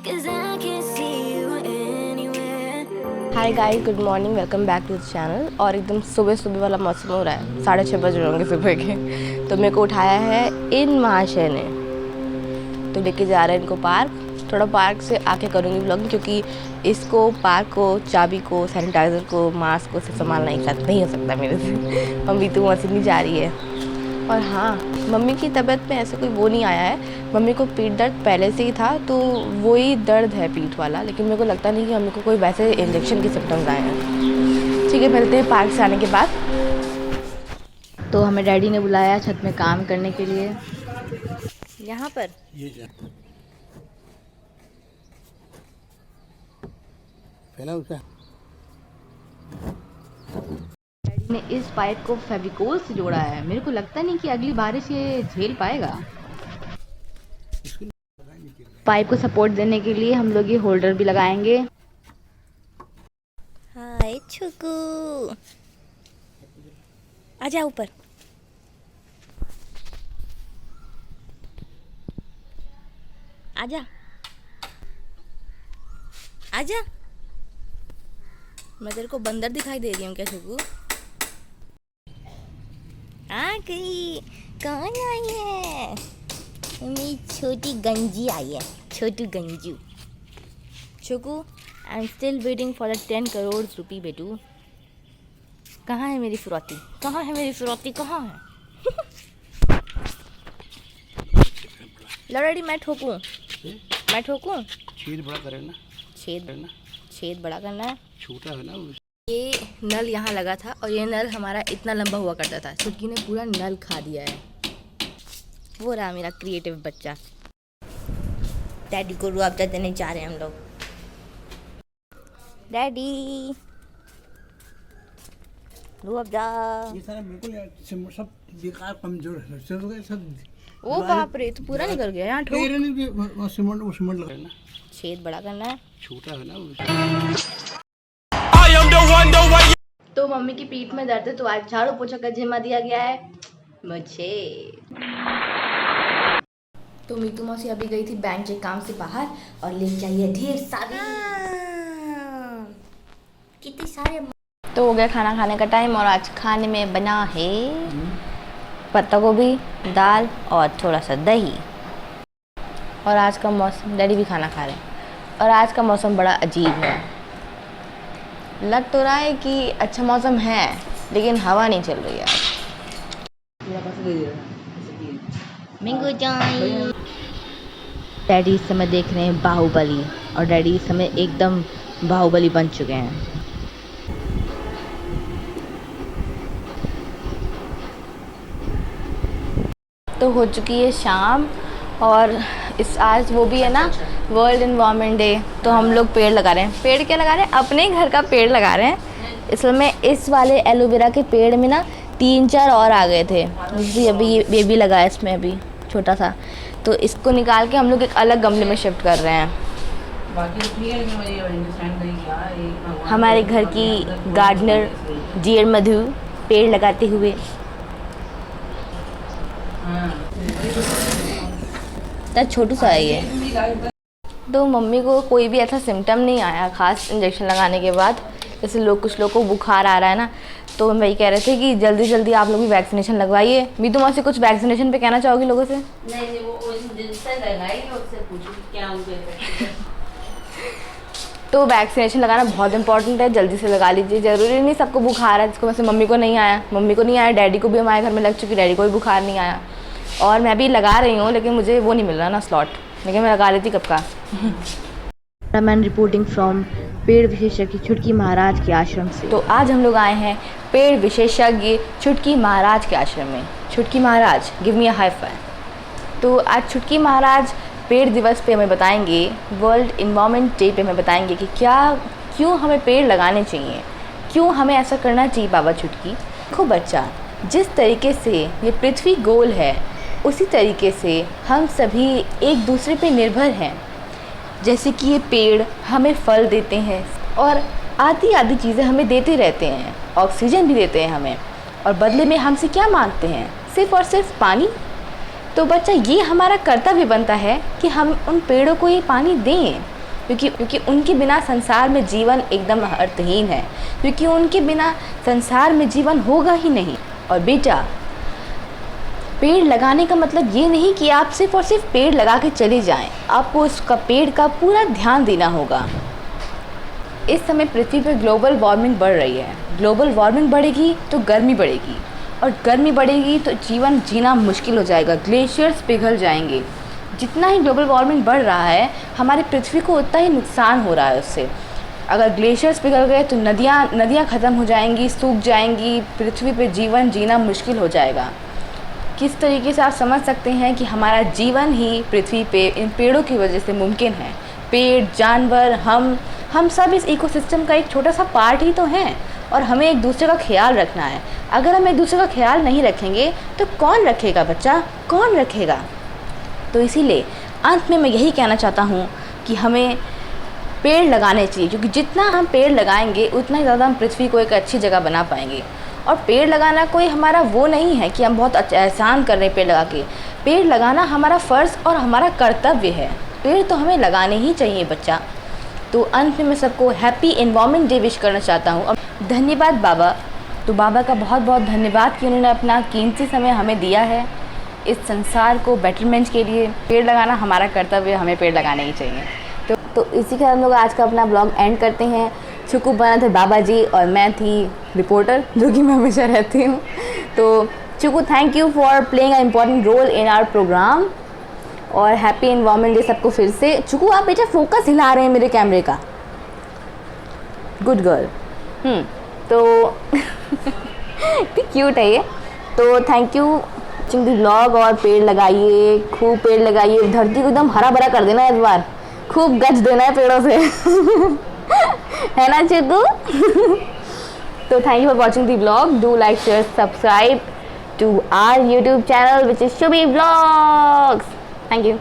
Hi guys, good morning, welcome back to the channel. और एकदम सुबह सुबह वाला मौसम हो रहा है, 6:30 बज रहे होंगे सुबह के। तो मेरे को उठाया है इन महाशय ने, तो लेके जा रहे हैं इनको पार्क। थोड़ा पार्क से आके करूँगी व्लॉगिंग, क्योंकि इसको पार्क को, चाबी को, सैनिटाइज़र को, मास्क को से संभालना एक साथ नहीं हो सकता मेरे से। मम्मी तो वहाँ से नहीं जा रही है। और हाँ, मम्मी की तबीयत में ऐसे कोई वो नहीं आया है। मम्मी को पीठ दर्द पहले से ही था, तो वही दर्द है पीठ वाला, लेकिन मेरे को लगता नहीं कि मम्मी को कोई वैसे इंजेक्शन के सिम्टम्स आए हैं। ठीक है, मिलते हैं पार्क से आने के बाद। तो हमें डैडी ने बुलाया छत में काम करने के लिए। यहाँ पर डैडी ने इस पाइप को फेविकोल से जोड़ा है। मेरे को लगता नहीं कि अगली बारिश ये झेल पाएगा। पाइप को सपोर्ट देने के लिए हम लोग ये होल्डर भी लगाएंगे। हाय छुकू, आजा ऊपर। आजा आजा। मैं तेरे को बंदर दिखाई दे रही हूँ क्या छुकू? आ गई। कौन आई है? मेरी छोटी गंजी आई है, छोटू गंजू। छुकू, I am still waiting for the 10 crore rupee बेटू। कहाँ है मेरी फिरौती? कहाँ है मेरी फिरौती? कहाँ है? लड़ाई मैं ठोकूं? मैं ठोकूं? छेद बड़ा करे ना। छेद बड़ा करना है। छोटा है ना। ये नल यहाँ लगा था और ये नल हमारा इतना लंबा हुआ करता था। छुटकी ने पूरा नल खा दिया है। वो रहा मेरा क्रिएटिव बच्चा। डैडी को रुआवजा देने जा रहे हैं हम लोग। डैडी रुआवजा। ये सारा बिल्कुल सब बेकार कमजोर है, सब। ओ बाप रे, तो पूरा निकल गया यहाँ। ठोक। सीमेंट लगा ना। छेद बड़ा करना है। छोटा है ना। तो मम्मी की पीठ में दर्द है, तो आज झाड़ू पोछा का जिम्मा दिया गया है मुझे। तो मीतू मौसी अभी गई थी बैंक के काम से बाहर और लेके आई है ढेर सारे, कितने सारे। तो हो गया खाना खाने का टाइम और आज खाने में बना है पत्ता गोभी, दाल और थोड़ा सा दही। और आज का मौसम, डैडी भी खाना खा रहे हैं, और आज का मौसम बड़ा अजीब है। लग तो रहा है कि अच्छा मौसम है, लेकिन हवा नहीं चल रही है। मैंगो जान। डैडी इस समय देख रहे हैं बाहुबली, और डैडी इस समय एकदम बाहुबली बन चुके हैं। तो हो चुकी है शाम, और इस आज वो भी है ना, वर्ल्ड एनवायरनमेंट डे। तो हम लोग पेड़ लगा रहे हैं। पेड़ क्या लगा रहे हैं? अपने घर का पेड़ लगा रहे हैं। इसमें इस वाले एलोवेरा के पेड़ में ना 3-4 और आ गए थे, जिससे अभी ये भी लगा है इसमें अभी छोटा सा। तो इसको निकाल के हम लोग एक अलग गमले में शिफ्ट कर रहे हैं। हमारे घर की गार्डनर डियर मधु पेड़ लगाते हुए। छोटू सा है ये। तो मम्मी को कोई भी ऐसा सिम्टम नहीं आया खास इंजेक्शन लगाने के बाद। जैसे कुछ लोग को बुखार आ रहा है ना, तो हम वही कह रहे थे कि जल्दी जल्दी आप लोग भी वैक्सीनेशन लगवाइए। मीतू मौसी कुछ वैक्सीनेशन पे कहना चाहोगी लोगों से? नहीं, वो उससे पूछो क्या उनके। तो वैक्सीनेशन लगाना बहुत इंपॉर्टेंट है, जल्दी से लगा लीजिए। ज़रूरी नहीं सबको बुखार है, जिसको वैसे मम्मी को नहीं आया, डैडी को भी हमारे घर में लग चुकी, डैडी को भी बुखार नहीं आया। और मैं भी लगा रही हूँ, लेकिन मुझे वो नहीं मिल रहा ना स्लॉट, लेकिन मैं लगा लेती कब का। मैं रिपोर्टिंग फ्रॉम पेड़ विशेषज्ञ छुटकी महाराज के आश्रम से। तो आज हम लोग आए हैं पेड़ विशेषज्ञ छुटकी महाराज के आश्रम में। छुटकी महाराज, give me a high five. तो आज छुटकी महाराज पेड़ दिवस पे हमें बताएंगे, वर्ल्ड एनवायरनमेंट डे पे हमें बताएंगे कि क्यों हमें पेड़ लगाने चाहिए, क्यों हमें ऐसा करना चाहिए। बाबा छुटकी, देखो बच्चा, जिस तरीके से ये पृथ्वी गोल है, उसी तरीके से हम सभी एक दूसरे पे निर्भर हैं। जैसे कि ये पेड़ हमें फल देते हैं और आदि चीज़ें हमें देते रहते हैं, ऑक्सीजन भी देते हैं हमें, और बदले में हमसे क्या मांगते हैं? सिर्फ़ और सिर्फ पानी। तो बच्चा, ये हमारा कर्तव्य बनता है कि हम उन पेड़ों को ये पानी दें। क्योंकि उनके बिना संसार में जीवन एकदम अर्थहीन है, क्योंकि उनके बिना संसार में जीवन होगा ही नहीं। और बेटा, पेड़ लगाने का मतलब ये नहीं कि आप सिर्फ और सिर्फ पेड़ लगा के चले जाएं, आपको उसका पेड़ का पूरा ध्यान देना होगा। इस समय पृथ्वी पर ग्लोबल वार्मिंग बढ़ रही है। ग्लोबल वार्मिंग बढ़ेगी तो गर्मी बढ़ेगी, और गर्मी बढ़ेगी तो जीवन जीना मुश्किल हो जाएगा, ग्लेशियर्स पिघल जाएंगे। जितना ही ग्लोबल वार्मिंग बढ़ रहा है, हमारी पृथ्वी को उतना ही नुकसान हो रहा है उससे। अगर ग्लेशियर्स पिघल गए तो नदियाँ ख़त्म हो जाएंगी, सूख जाएंगी, पृथ्वी पर जीवन जीना मुश्किल हो जाएगा। किस तरीके से आप समझ सकते हैं कि हमारा जीवन ही पृथ्वी पे इन पेड़ों की वजह से मुमकिन है। पेड़, जानवर, हम सब इस इकोसिस्टम का एक छोटा सा पार्ट ही तो हैं, और हमें एक दूसरे का ख्याल रखना है। अगर हम एक दूसरे का ख्याल नहीं रखेंगे तो कौन रखेगा बच्चा, कौन रखेगा? तो इसीलिए अंत में मैं यही कहना चाहता हूँ कि हमें पेड़ लगाने चाहिए, क्योंकि जितना हम पेड़ लगाएंगे उतना ही ज़्यादा हम पृथ्वी को एक अच्छी जगह बना पाएंगे। और पेड़ लगाना कोई हमारा वो नहीं है कि हम बहुत एहसान कर रहे हैं पेड़ लगा के। पेड़ लगाना हमारा फ़र्ज़ और हमारा कर्तव्य है। पेड़ तो हमें लगाने ही चाहिए बच्चा। तो अंत में मैं सबको हैप्पी एनवायरनमेंट डे विश करना चाहता हूँ। और धन्यवाद बाबा। तो बाबा का बहुत बहुत धन्यवाद कि उन्होंने अपना कीमती समय हमें दिया है इस संसार को बेटरमेंट के लिए। पेड़ लगाना हमारा कर्तव्य, हमें पेड़ लगाने ही चाहिए। तो इसी के साथ हम लोग आज का अपना ब्लॉग एंड करते हैं। चुकू बना थे बाबा जी और मैं थी रिपोर्टर, जो कि मैं हमेशा रहती हूँ। तो Chuku, thank you for playing a important role in our programme. और हैप्पी एनवायरनमेंट डे सबको फिर से। चुकू, आप बेटा फोकस हिला रहे हैं मेरे कैमरे का, गुड गर्ल। तो क्यूट है ये। तो thank you watching the vlog. और पेड़ लगाइए, खूब पेड़ लगाइए, धरती को एकदम हरा भरा कर देना इस बार, खूब गज देना है पेड़ों से है ना चिकू? तो thank you for watching the vlog. Do like, share, subscribe to our YouTube channel which is Shubhi vlogs. Thank you.